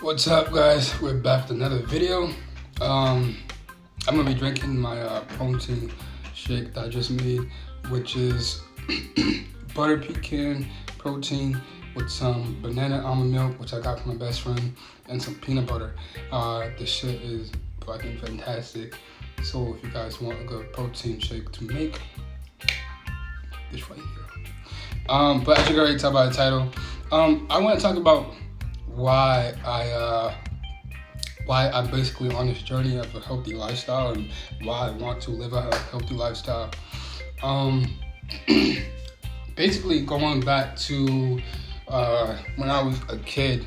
What's up, guys? We're back with another video. I'm gonna be drinking my protein shake that I just made, which is butter pecan protein with some banana almond milk, which I got from my best friend, and some peanut butter. This shit is fucking fantastic. So if you guys want a good protein shake to make, this right here. But as you can already tell by the title, I want to talk about why I'm basically on this journey of a healthy lifestyle and why I want to live a healthy lifestyle. Basically going back to when I was a kid,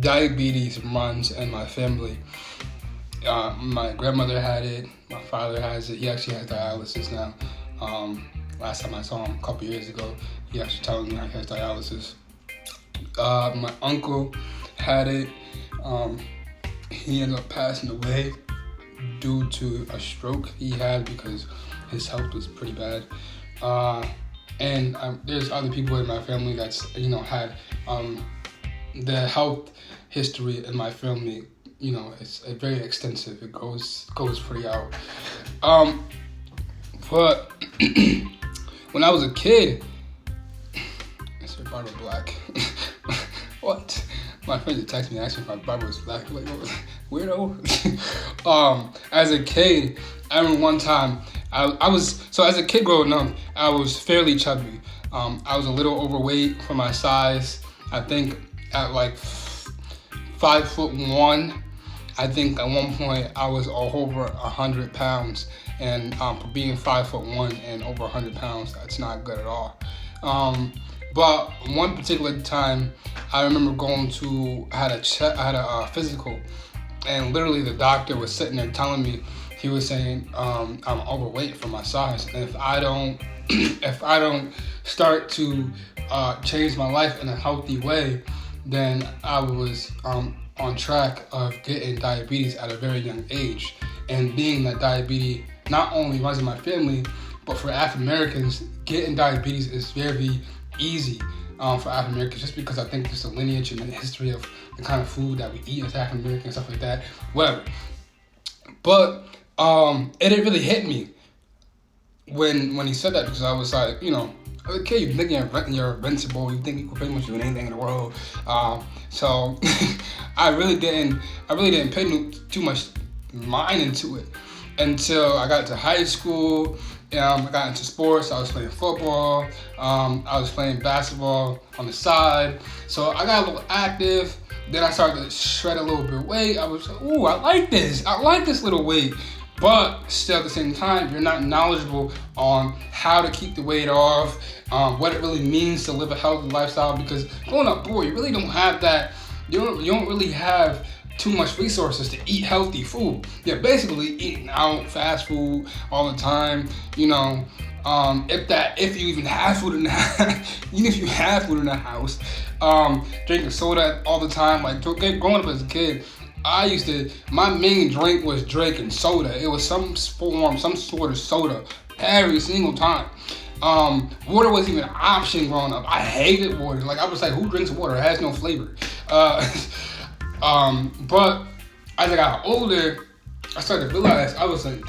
diabetes runs in my family. My grandmother had it, my father has it, he actually has dialysis now. Last time I saw him a couple years ago, he actually told me he has dialysis. My uncle had it. He ended up passing away due to a stroke he had because his health was pretty bad. And there's other people in my family that's had the health history in my family. It's very extensive. It goes pretty out. But when I was a kid, it's your barber black. What? My friend just texted me asking if my barber was black. Like, weirdo. As a kid, I remember one time as a kid growing up, I was fairly chubby. I was a little overweight for my size. I think at like 5'1". I think at one point I was over 100 pounds. And for being 5'1" and over 100 pounds, that's not good at all. But one particular time, I remember I had a physical, and literally the doctor was sitting there telling me, he was saying I'm overweight for my size, and if I don't start to change my life in a healthy way, then I was on track of getting diabetes at a very young age. And being that diabetes not only runs in my family, but for African Americans, getting diabetes is very easy for African Americans, just because I think there's a lineage and a history of the kind of food that we eat as African Americans, stuff like that, whatever. But it didn't really hit me when he said that, because I was like, okay, you think you're invincible, you think you can pretty much do anything in the world. So I really didn't pay too much mind into it until I got to high school. I got into sports. I was playing football. I was playing basketball on the side. So I got a little active. Then I started to shred a little bit of weight. I was like, ooh, I like this. I like this little weight. But still at the same time, you're not knowledgeable on how to keep the weight off, what it really means to live a healthy lifestyle. Because growing up poor, you really don't have that. You don't really have too much resources to eat healthy food. You're basically eating out fast food all the time. If you even have food in the house, even if you have food in the house, drinking soda all the time. Like growing up as a kid, my main drink was drinking soda. It was some sort of soda every single time. Water wasn't even an option growing up. I hated water. Like, I was like, who drinks water? It has no flavor. But as I got older, I started to realize, I was like,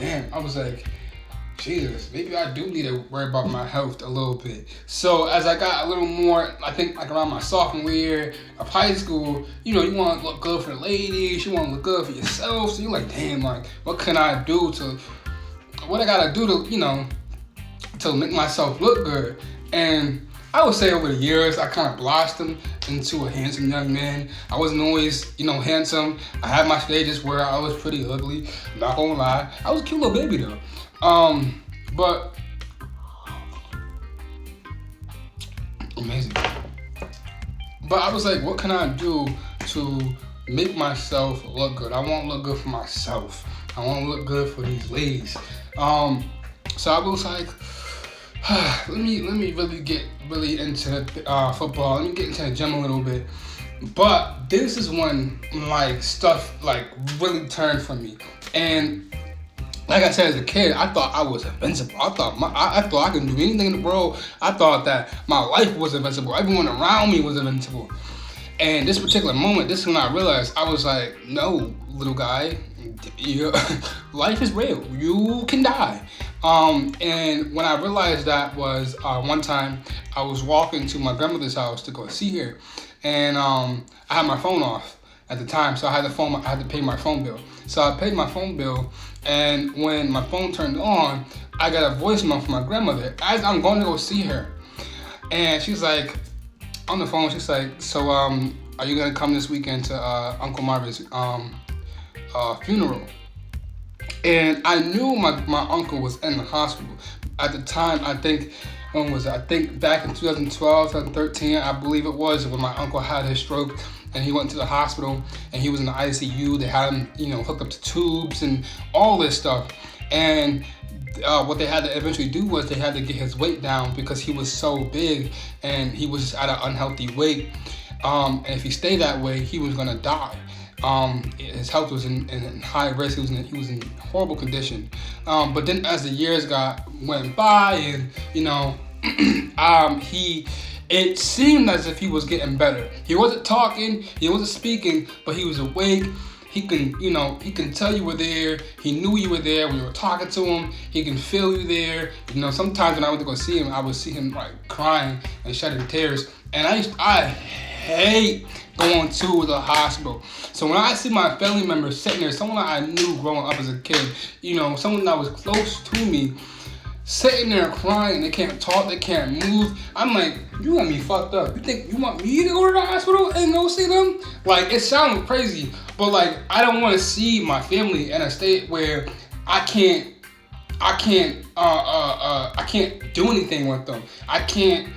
Jesus, maybe I do need to worry about my health a little bit. So as I got a little more, I think like around my sophomore year of high school, you want to look good for the ladies, you want to look good for yourself. So you're like, damn, like, what I gotta do to make myself look good? And I would say over the years, I kind of blossomed into a handsome young man. I wasn't always, handsome. I had my stages where I was pretty ugly, not gonna lie. I was a cute little baby though. But amazing. But I was like, what can I do to make myself look good? I want to look good for myself. I want to look good for these ladies. So I was like, let me really get into football. Let me get into the gym a little bit. But this is when stuff really turned for me. And like I said, as a kid, I thought I was invincible. I thought I could do anything in the world. I thought that my life was invincible. Everyone around me was invincible. And this particular moment, this is when I realized, I was like, no, little guy, life is real. You can die. And when I realized that was one time I was walking to my grandmother's house to go see her, and I had my phone off at the time, so I had to pay my phone bill. So I paid my phone bill, and when my phone turned on, I got a voicemail from my grandmother as I'm going to go see her, and she's like, on the phone, she's like, so are you gonna come this weekend to Uncle Marvin's funeral? And I knew my uncle was in the hospital at the time. I think, when was it? I think back in 2012, 2013, I believe it was, when my uncle had his stroke and he went to the hospital and he was in the ICU. They had him, hooked up to tubes and all this stuff. And what they had to eventually do was they had to get his weight down because he was so big and he was just at an unhealthy weight. And if he stayed that way, he was gonna die. His health was in high risk. He was in horrible condition. But then as the years went by, and it seemed as if he was getting better. He wasn't talking, he wasn't speaking, but he was awake. He can tell you were there. He knew you were there when you were talking to him. He can feel you there. Sometimes when I went to go see him, I would see him like crying and shedding tears. And I hate going to the hospital. So when I see my family members sitting there, someone that I knew growing up as a kid, someone that was close to me, sitting there crying, they can't talk, they can't move. I'm like, you got me fucked up. You think you want me to go to the hospital and go see them? Like, it sounds crazy, but like, I don't want to see my family in a state where I can't do anything with them. I can't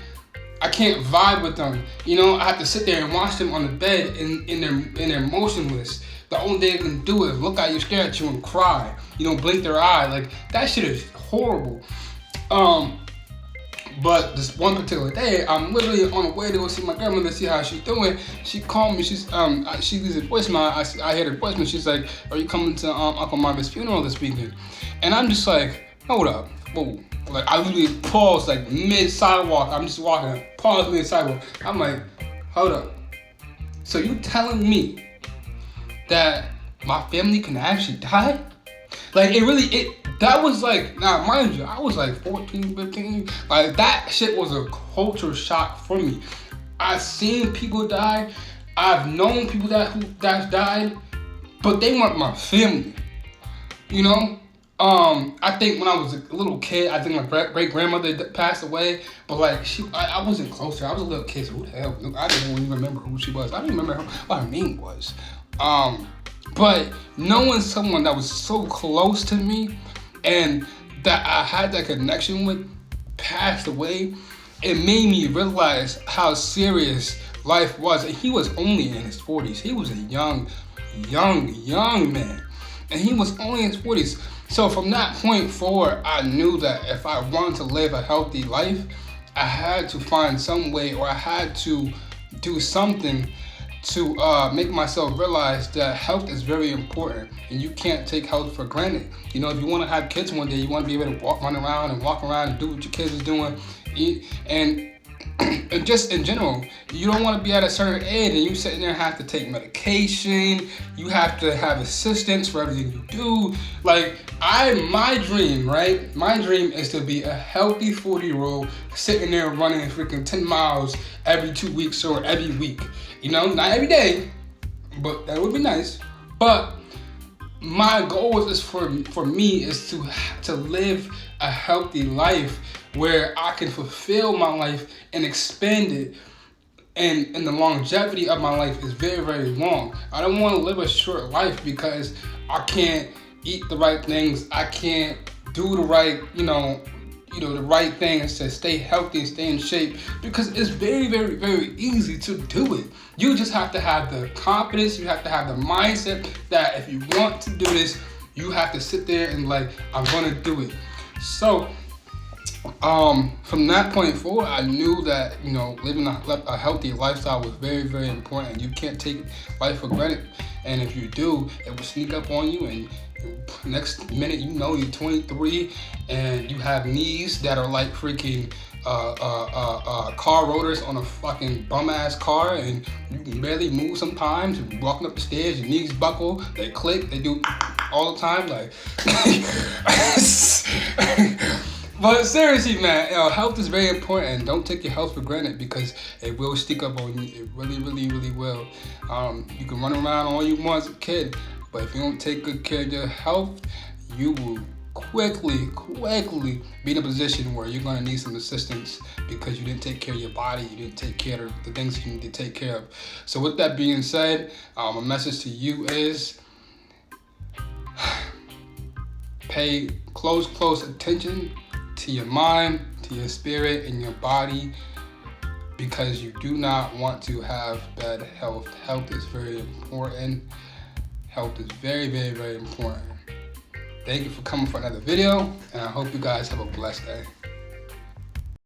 vibe with them. I have to sit there and watch them on the bed and they're motionless. The only thing they can do is look at you, stare at you, and cry. Blink their eye. Like, that shit is horrible. But this one particular day, I'm literally on the way to go see my grandmother, see how she's doing. She called me. She leaves a voicemail. I hear the voicemail. She's like, "Are you coming to Uncle Marvin's funeral this weekend?" And I'm just like, "Hold up, whoa!" Like, I literally paused like mid sidewalk. I'm just walking, pause mid sidewalk. I'm like, "Hold up. So you telling me that my family can actually die?" Like, that was like, now mind you, I was like 14, 15. Like, that shit was a culture shock for me. I've seen people die. I've known people that died, but they weren't my family. I think when I was a little kid, I think my great grandmother passed away, but like, I wasn't close to her. I was a little kid, so who the hell? I didn't even remember who she was. I didn't remember what her name was. But knowing someone that was so close to me and that I had that connection with passed away, it made me realize how serious life was. And he was only in his 40s. He was a young man. And he was only in his 40s. So from that point forward, I knew that if I wanted to live a healthy life, I had to find some way, or I had to do something to make myself realize that health is very important, and you can't take health for granted. If you want to have kids one day, you want to be able to run around and do what your kids is doing, and just in general, you don't want to be at a certain age and you sitting there and have to take medication. You have to have assistance for everything you do. Like, my dream, right? My dream is to be a healthy 40-year-old sitting there running freaking 10 miles every 2 weeks or every week. Not every day, but that would be nice. But my goal is for me is to live a healthy life where I can fulfill my life and expand it, and the longevity of my life is very, very long. I don't want to live a short life because I can't eat the right things. I can't do the right, the right things to stay healthy and stay in shape, because it's very, very, very easy to do it. You just have to have the confidence. You have to have the mindset that if you want to do this, you have to sit there and like, I'm going to do it. So, from that point forward, I knew that, living a healthy lifestyle was very, very important. You can't take life for granted. And if you do, it will sneak up on you, and next minute, you're 23 and you have knees that are like freaking car rotors on a fucking bum ass car, and you can barely move sometimes. You're walking up the stairs, your knees buckle, they click, they do all the time. Like, but seriously, man, health is very important. Don't take your health for granted, because it will sneak up on you. It really, really, really will. You can run around all you want as a kid, but if you don't take good care of your health, you will quickly be in a position where you're going to need some assistance, because you didn't take care of your body, you didn't take care of the things you need to take care of. So with that being said, a message to you is pay close attention to your mind, to your spirit, and your body, because you do not want to have bad health. Health is very important. Health is very, very, very important. Thank you for coming for another video, and I hope you guys have a blessed day.